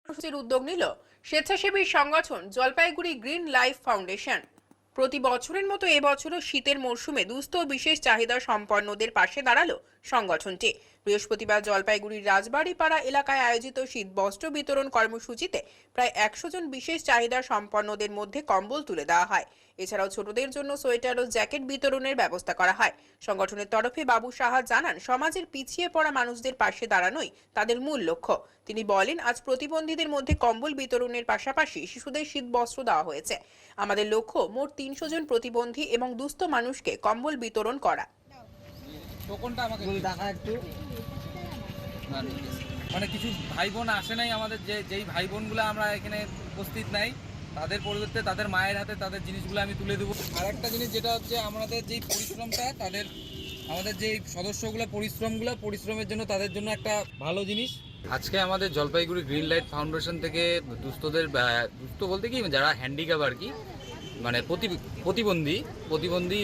কর্মসূচির উদ্যোগ নিল স্বেচ্ছাসেবী সংগঠন জলপাইগুড়ি গ্রিন লাইফ ফাউন্ডেশন। প্রতি বছরের মতো এবছরও শীতের মরশুমে দুস্থ ও বিশেষ চাহিদা সম্পন্নদের পাশে দাঁড়ালো সংগঠনটি। বৃহস্পতিবার জলপাইগুড়ির রাজবাড়িপাড়া এলাকায় আয়োজিত শীত বস্ত্র বিতরণ কর্মসূচিতে প্রায় 100 জন বিশেষ চাহিদা সম্পন্নদের মধ্যে কম্বল তুলে দেওয়া হয়। এছাড়াও ছোটদের জন্য সোয়েটার ও জ্যাকেট বিতরণের ব্যবস্থা করা হয়। সংগঠনের তরফে বাবু সাহা জানান, সমাজের পিছিয়ে পড়া মানুষদের পাশে দাঁড়ানোই তাদের মূল লক্ষ্য। তিনি বলেন, আজ প্রতিবন্ধীদের মধ্যে কম্বল বিতরণের পাশাপাশি শিশুদের শীত বস্ত্র দেওয়া হয়েছে। আমাদের লক্ষ্য মোট 300 জন প্রতিবন্ধী এবং দুস্থ মানুষকে কম্বল বিতরণ করা। মানে কিছু ভাই বোন আসে নাই আমাদের, যেই ভাই বোনগুলো আমরা এখানে উপস্থিত নাই, তাদের পরিবর্তে তাদের মায়ের হাতে তাদের জিনিসগুলো আমি তুলে দেবো। আর একটা জিনিস যেটা হচ্ছে, আমাদের যেই পরিশ্রমটা, আমাদের যেই পরিশ্রমের জন্য তাদের জন্য একটা ভালো জিনিস। আজকে আমাদের জলপাইগুড়ি গ্রিন লাইট ফাউন্ডেশন থেকে দুস্থদের, দুস্থ বলতে কি যারা হ্যান্ডিক্যাপ আর কি, মানে প্রতিবন্ধী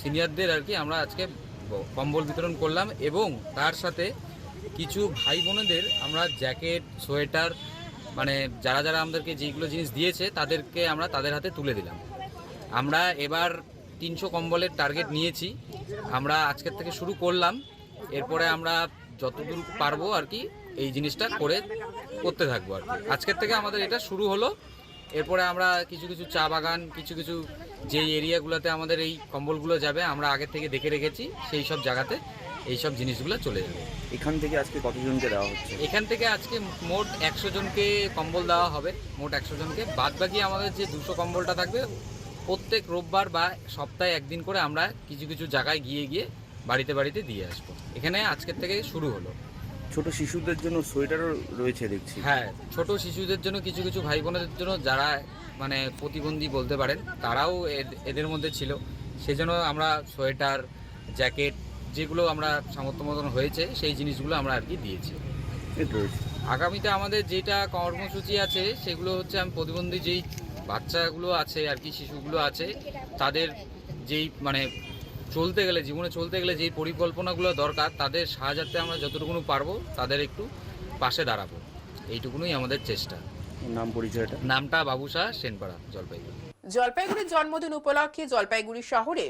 সিনিয়রদের আর কি আমরা আজকে কম্বল বিতরণ করলাম, এবং তার সাথে কিছু ভাই বোনেদের আমরা জ্যাকেট, সোয়েটার, মানে যারা যারা আমাদেরকে যেগুলো জিনিস দিয়েছে তাদেরকে আমরা তাদের হাতে তুলে দিলাম। আমরা এবার 300 কম্বলের টার্গেট নিয়েছি। আমরা আজকের থেকে শুরু করলাম, এরপরে আমরা যতদূর পারবো আর কি এই জিনিসটা করতে থাকবো আর কি। আজকের থেকে আমাদের এটা শুরু হলো। এরপরে আমরা কিছু কিছু চা বাগান, কিছু কিছু যেই এরিয়াগুলোতে আমাদের এই কম্বলগুলো যাবে, আমরা আগে থেকে দেখে রেখেছি, সেই সব জায়গাতে এই সব জিনিসগুলো চলে যাবে। এখান থেকে আজকে কতজনকে দেওয়া হচ্ছে? এখান থেকে আজকে মোট 100 জনকে কম্বল দেওয়া হবে, মোট 100 জনকে। বাদ বাকি আমাদের যে 200 কম্বলটা থাকবে, প্রত্যেক রোববার বা সপ্তাহে একদিন করে আমরা কিছু কিছু জায়গায় গিয়ে বাড়িতে দিয়ে আসবো। এখানে আজকের থেকে শুরু হলো। ছোট শিশুদের জন্য সোয়েটারও রয়েছে দেখছি। হ্যাঁ, ছোট শিশুদের জন্য, কিছু কিছু ভাই বোনদের জন্য যারা মানে প্রতিবন্ধী বলতে পারেন, তারাও এদের মধ্যে ছিল। সেজন্য আমরা সোয়েটার, জ্যাকেট, যেগুলো আমরা সামর্থ্য মতন হয়েছে সেই জিনিসগুলো আমরা আর কি দিয়েছি। আগামীতে আমাদের যেটা কর্মসূচি আছে সেগুলো হচ্ছে, আমি প্রতিবন্ধী যেই বাচ্চাগুলো আছে আর কি, শিশুগুলো আছে, তাদের যেই মানে জীবনে চলতে গেলে যেই পরিকল্পনাগুলো দরকার, তাদের সাহায্যার্থে আমরা যতটুকু পারবো তাদের একটু পাশে দাঁড়াবো, এইটুকুনই আমাদের চেষ্টা। নাম পরিচয়টা? নামটা বাবু সাহা, সেনপাড়া, জলপাইগুড়ি। জলপাইগুড়ির জন্মদিন উপলক্ষে জলপাইগুড়ি শহরে